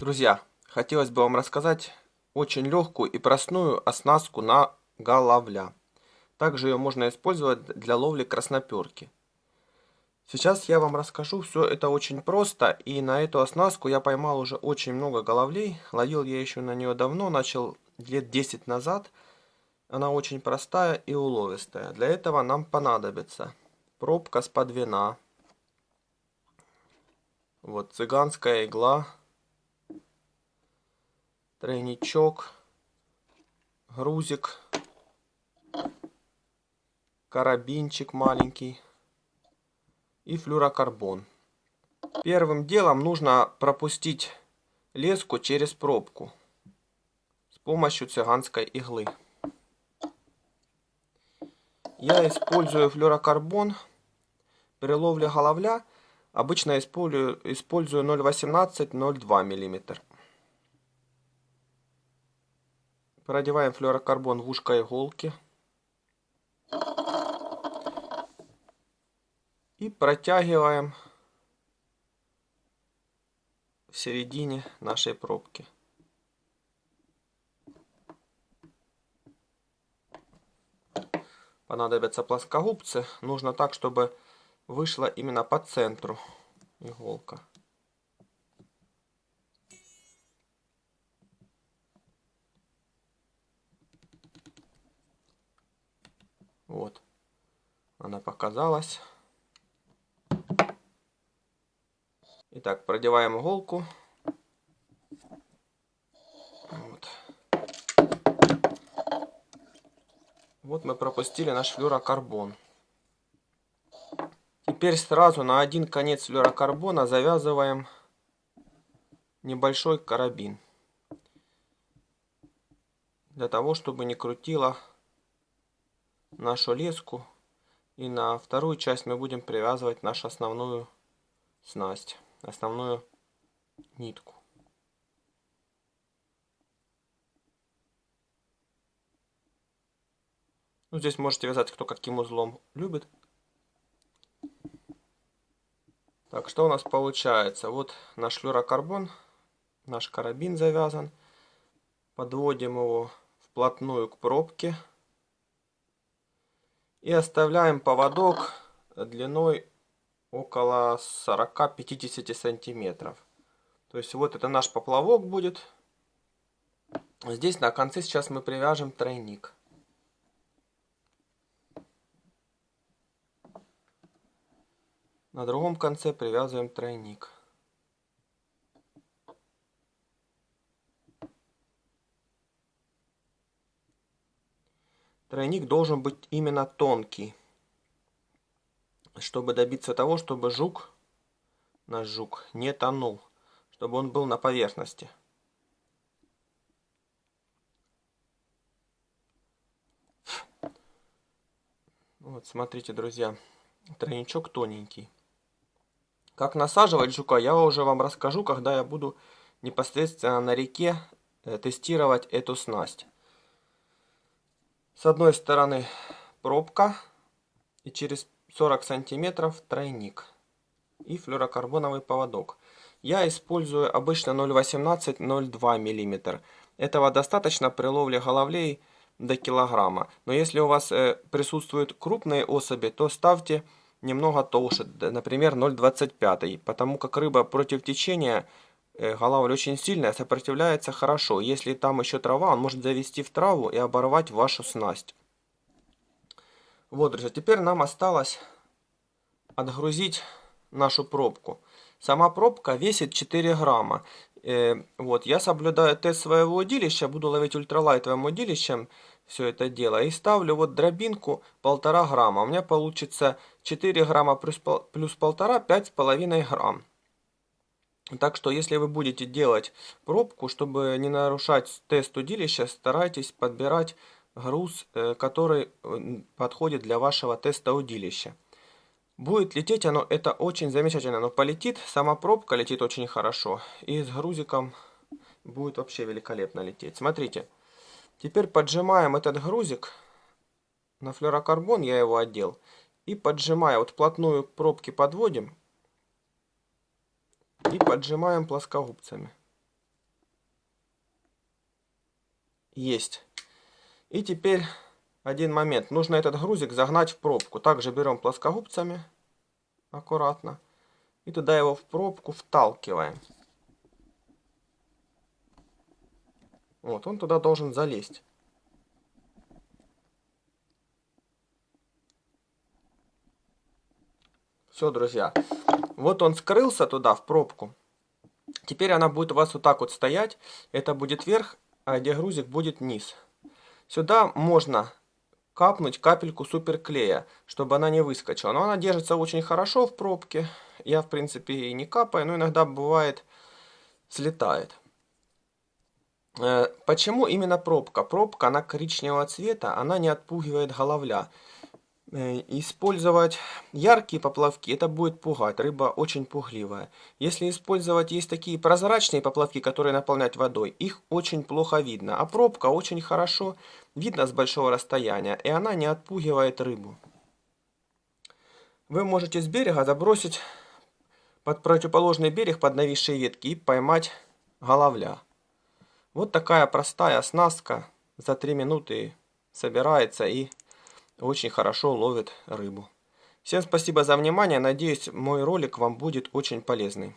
Друзья, хотелось бы вам рассказать очень легкую и простую оснастку на головля. Также ее можно использовать для ловли красноперки. Сейчас я вам расскажу, все это очень просто, и на эту оснастку я поймал уже очень много головлей. Ловил я еще на нее давно, начал лет 10 назад. Она очень простая и уловистая. Для этого нам понадобится пробка с подвина, вот цыганская игла, тройничок, грузик, карабинчик маленький и флюрокарбон. Первым делом нужно пропустить леску через пробку с помощью цыганской иглы. Я использую флюрокарбон при ловле головля. Обычно использую 0,18-0,2 мм. Продеваем флюрокарбон в ушко иголки и протягиваем в середине нашей пробки. Понадобятся плоскогубцы. Нужно так, чтобы вышла именно по центру иголка. Вот, она показалась. Итак, продеваем иголку. Вот мы пропустили наш флюрокарбон. Теперь сразу на один конец флюрокарбона завязываем небольшой карабин. Для того, чтобы не крутило нашу леску. И на вторую часть мы будем привязывать нашу основную снасть, основную нитку. Ну, здесь можете вязать кто каким узлом любит. Так, что у нас получается? Вот наш флюрокарбон, наш карабин завязан. Подводим его вплотную к пробке. И оставляем поводок длиной около 40-50 сантиметров. То есть вот это наш поплавок будет. Здесь на конце сейчас мы привяжем тройник. На другом конце привязываем тройник. Тройник должен быть именно тонкий, чтобы добиться того, чтобы наш жук, не тонул, чтобы он был на поверхности. Вот, смотрите, друзья, тройничок тоненький. Как насаживать жука, я уже вам расскажу, когда я буду непосредственно на реке тестировать эту снасть. С одной стороны пробка и через 40 сантиметров тройник и флюрокарбоновый поводок. Я использую обычно 0,18-0,2 мм. Этого достаточно при ловле головлей до килограмма. Но если у вас присутствуют крупные особи, то ставьте немного толще, например 0,25, потому как рыба против течения, головль очень сильная, сопротивляется хорошо. Если там еще трава, он может завести в траву и оборвать вашу снасть. Вот, друзья, теперь нам осталось отгрузить нашу пробку. Сама пробка весит 4 грамма. Вот, я соблюдаю тест своего удилища, буду ловить ультралайтовым удилищем все это дело. И ставлю вот дробинку 1,5 грамма. У меня получится 4 грамма плюс 1,5, 5,5 грамм. Так что, если вы будете делать пробку, чтобы не нарушать тест удилища, старайтесь подбирать груз, который подходит для вашего теста удилища. Будет лететь оно, это очень замечательно, но полетит, сама пробка летит очень хорошо. И с грузиком будет вообще великолепно лететь. Смотрите, теперь поджимаем этот грузик на флюрокарбон, я его одел. И поджимая, вот вплотную к пробке подводим. И поджимаем плоскогубцами. Есть. И теперь один момент. Нужно этот грузик загнать в пробку. Также берем плоскогубцами аккуратно. И туда его в пробку вталкиваем. Вот, он туда должен залезть. Все, друзья. Вот он скрылся туда, в пробку. Теперь она будет у вас вот так вот стоять. Это будет верх, а где грузик будет низ. Сюда можно капнуть капельку суперклея, чтобы она не выскочила. Но она держится очень хорошо в пробке. Я, в принципе, и не капаю, но иногда бывает слетает. Почему именно пробка? Пробка, она коричневого цвета, она не отпугивает головля. Использовать яркие поплавки, это будет пугать, рыба очень пугливая. Если использовать, есть такие прозрачные поплавки, которые наполнять водой, их очень плохо видно. А пробка очень хорошо видно с большого расстояния, и она не отпугивает рыбу. Вы можете с берега забросить под противоположный берег под нависшие ветки и поймать головля. Вот такая простая оснастка за 3 минуты собирается и очень хорошо ловит рыбу. Всем спасибо за внимание. Надеюсь, мой ролик вам будет очень полезный.